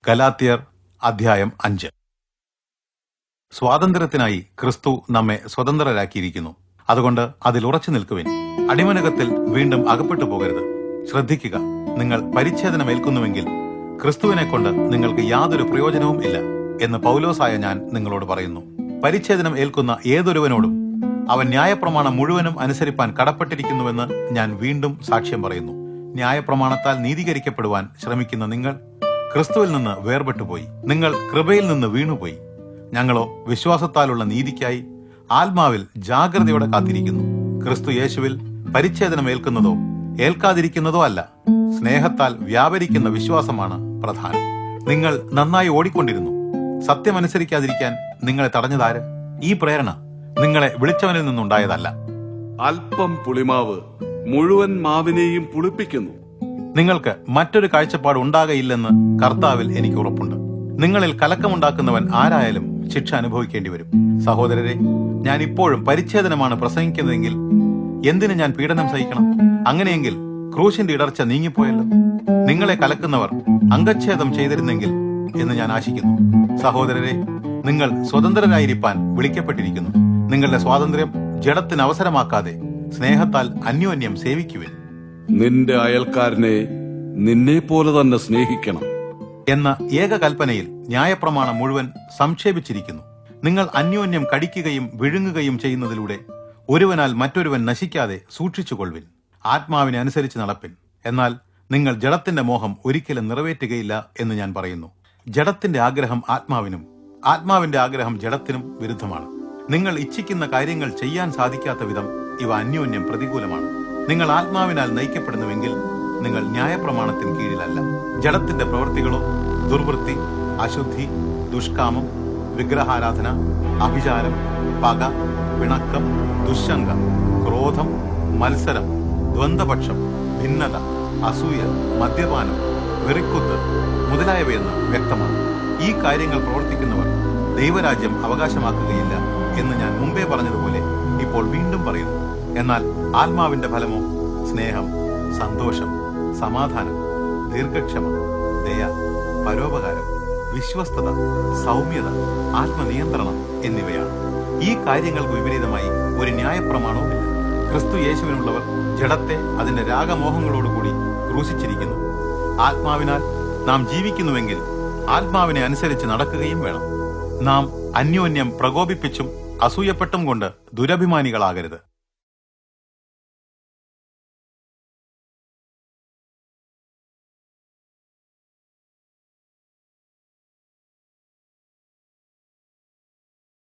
ഗലാത്യർ അധ്യായം 5. സ്വാതന്ത്ര്യത്തിനായി ക്രിസ്തു നമ്മെ സ്വതന്ത്രരാക്കിയിരിക്കുന്നു. അതുകൊണ്ട് അതിൽ ഉറച്ചു നിൽക്കുവിൻ. അടിമനകത്തിൽ വീണ്ടും അകപ്പെട്ടു പോകരുത്. ശ്രദ്ധിക്കുക, നിങ്ങൾ പരിച്ഛേദനം ഏൽക്കുന്നുവെങ്കിൽ ക്രിസ്തുവിനെ കൊണ്ട് നിങ്ങൾക്ക് യാതൊരു പ്രയോജനവും ഇല്ല എന്ന് പൗലോസായ ഞാൻ നിങ്ങളോട് പറയുന്നു. പരിച്ഛേദനം ഏൽക്കുന്ന ഏതൊരുവനോടും അവൻ ന്യായപ്രമാണം മുഴുവനും അനുസരിപ്പാൻ കടപ്പെട്ടിരിക്കുന്നുവെന്ന് ഞാൻ വീണ്ടും സാക്ഷ്യം പറയുന്നു. ന്യായപ്രമാണത്താൽ നീതീകരിക്കപ്പെടുവാൻ ശ്രമിക്കുന്ന നിങ്ങൾ ക്രിസ്തുവിൽ നിന്ന് വേർപെട്ടുപോയി. നിങ്ങൾ കൃപയിൽ നിന്ന് വീണുപോയി. ഞങ്ങളോ വിശ്വാസത്താലുള്ള നീതിക്കായി ആത്മാവിൽ ജാഗ്രതയോടെ കാത്തിരിക്കുന്നു. ക്രിസ്തു യേശുവിൽ പരിച്ഛേദനം ഏൽക്കുന്നതോ ഏൽക്കാതിരിക്കുന്നതോ അല്ല, സ്നേഹത്താൽ വ്യാപരിക്കുന്ന വിശ്വാസമാണ് പ്രധാനം. നിങ്ങൾ നന്നായി ഓടിക്കൊണ്ടിരുന്നു. സത്യമനുസരിക്കാതിരിക്കാൻ നിങ്ങളെ തടഞ്ഞതാര്? ഈ പ്രേരണ നിങ്ങളെ വിളിച്ചവനിൽ നിന്നുണ്ടായതല്ല. അല്പം പുളിമാവ് മുഴുവൻ മാവിനെയും പുളിപ്പിക്കുന്നു. നിങ്ങൾക്ക് മറ്റൊരു കാഴ്ചപ്പാട് ഉണ്ടാകയില്ലെന്ന് കർത്താവിൽ എനിക്ക് ഉറപ്പുണ്ട്. നിങ്ങളിൽ കലക്കമുണ്ടാക്കുന്നവൻ ആരായാലും ശിക്ഷ അനുഭവിക്കേണ്ടി വരും. സഹോദരരെ, ഞാൻ ഇപ്പോഴും പരിച്ഛേദനമാണ് പ്രസംഗിക്കുന്നതെങ്കിൽ എന്തിന് ഞാൻ പീഡനം സഹിക്കണം? അങ്ങനെയെങ്കിൽ ക്രൂശിന്റെ ഇടർച്ച നീങ്ങിപ്പോയല്ലോ. നിങ്ങളെ കലക്കുന്നവർ അംഗച്ഛേദം ചെയ്തിരുന്നെങ്കിൽ എന്ന് ഞാൻ ആശിക്കുന്നു. സഹോദരരെ, നിങ്ങൾ സ്വതന്ത്രരായിരിക്കാൻ വിളിക്കപ്പെട്ടിരിക്കുന്നു. നിങ്ങളുടെ സ്വാതന്ത്ര്യം ജഡത്തിന് അവസരമാക്കാതെ സ്നേഹത്താൽ അന്യോന്യം സേവിക്കുവിൻ. നിന്റെ അയൽക്കാരനെ നിന്നെ പോലെ തന്നെ സ്നേഹിക്കണം എന്ന ഏക കൽപ്പനയിൽ ന്യായപ്രമാണം മുഴുവൻ സംക്ഷേപിച്ചിരിക്കുന്നു. നിങ്ങൾ അന്യോന്യം കടിക്കുകയും വിഴുങ്ങുകയും ചെയ്യുന്നതിലൂടെ ഒരുവനാൽ മറ്റൊരുവൻ നശിക്കാതെ സൂക്ഷിച്ചുകൊള്ളുവിൻ. ആത്മാവിനെ അനുസരിച്ച് നടപ്പിൻ. എന്നാൽ നിങ്ങൾ ജഡത്തിന്റെ മോഹം ഒരിക്കലും നിറവേറ്റുകയില്ല എന്ന് ഞാൻ പറയുന്നു. ജഡത്തിന്റെ ആഗ്രഹം ആത്മാവിനും ആത്മാവിന്റെ ആഗ്രഹം ജഡത്തിനും വിരുദ്ധമാണ്. നിങ്ങൾ ഇച്ഛിക്കുന്ന കാര്യങ്ങൾ ചെയ്യാൻ സാധിക്കാത്ത വിധം ഇവ അന്യോന്യം പ്രതികൂലമാണ്. നിങ്ങൾ ആത്മാവിനാൽ നയിക്കപ്പെടുന്നുവെങ്കിൽ നിങ്ങൾ ന്യായപ്രമാണത്തിന് കീഴിലല്ല. ജഡത്തിന്റെ പ്രവൃത്തികളോ ദുർവൃത്തി, അശുദ്ധി, ദുഷ്കാമം, വിഗ്രഹാരാധന, അഭിചാരം, പക, പിണക്കം, ദുശ്ശങ്ക, ക്രോധം, മത്സരം, ദ്വന്ദ്വപക്ഷം, ഭിന്നത, അസൂയ, മദ്യപാനം, വെറിക്കുത്ത് മുതലായവയെന്ന് വ്യക്തമാണ്. ഈ കാര്യങ്ങൾ പ്രവർത്തിക്കുന്നവർ ദൈവരാജ്യം അവകാശമാക്കുകയില്ല എന്ന് ഞാൻ മുമ്പേ പറഞ്ഞതുപോലെ ഇപ്പോൾ വീണ്ടും പറയുന്നു. എന്നാൽ ആത്മാവിന്റെ ഫലമോ സ്നേഹം, സന്തോഷം, സമാധാനം, ദീർഘക്ഷമ, ദയ, പരോപകാരം, വിശ്വസ്തത, സൗമ്യത, ആത്മനിയന്ത്രണം എന്നിവയാണ്. ഈ കാര്യങ്ങൾക്ക് വിപരീതമായി ഒരു ന്യായപ്രമാണവുമില്ല. ക്രിസ്തു യേശുവിനുള്ളവർ ജഡത്തെ അതിന്റെ രാഗമോഹങ്ങളോടുകൂടി ക്രൂശിച്ചിരിക്കുന്നു. ആത്മാവിനാൽ നാം ജീവിക്കുന്നുവെങ്കിൽ ആത്മാവിനെ അനുസരിച്ച് നടക്കുകയും വേണം. നാം അന്യോന്യം പ്രകോപിപ്പിച്ചും അസൂയപ്പെട്ടും കൊണ്ട് ദുരഭിമാനികളാകരുത്.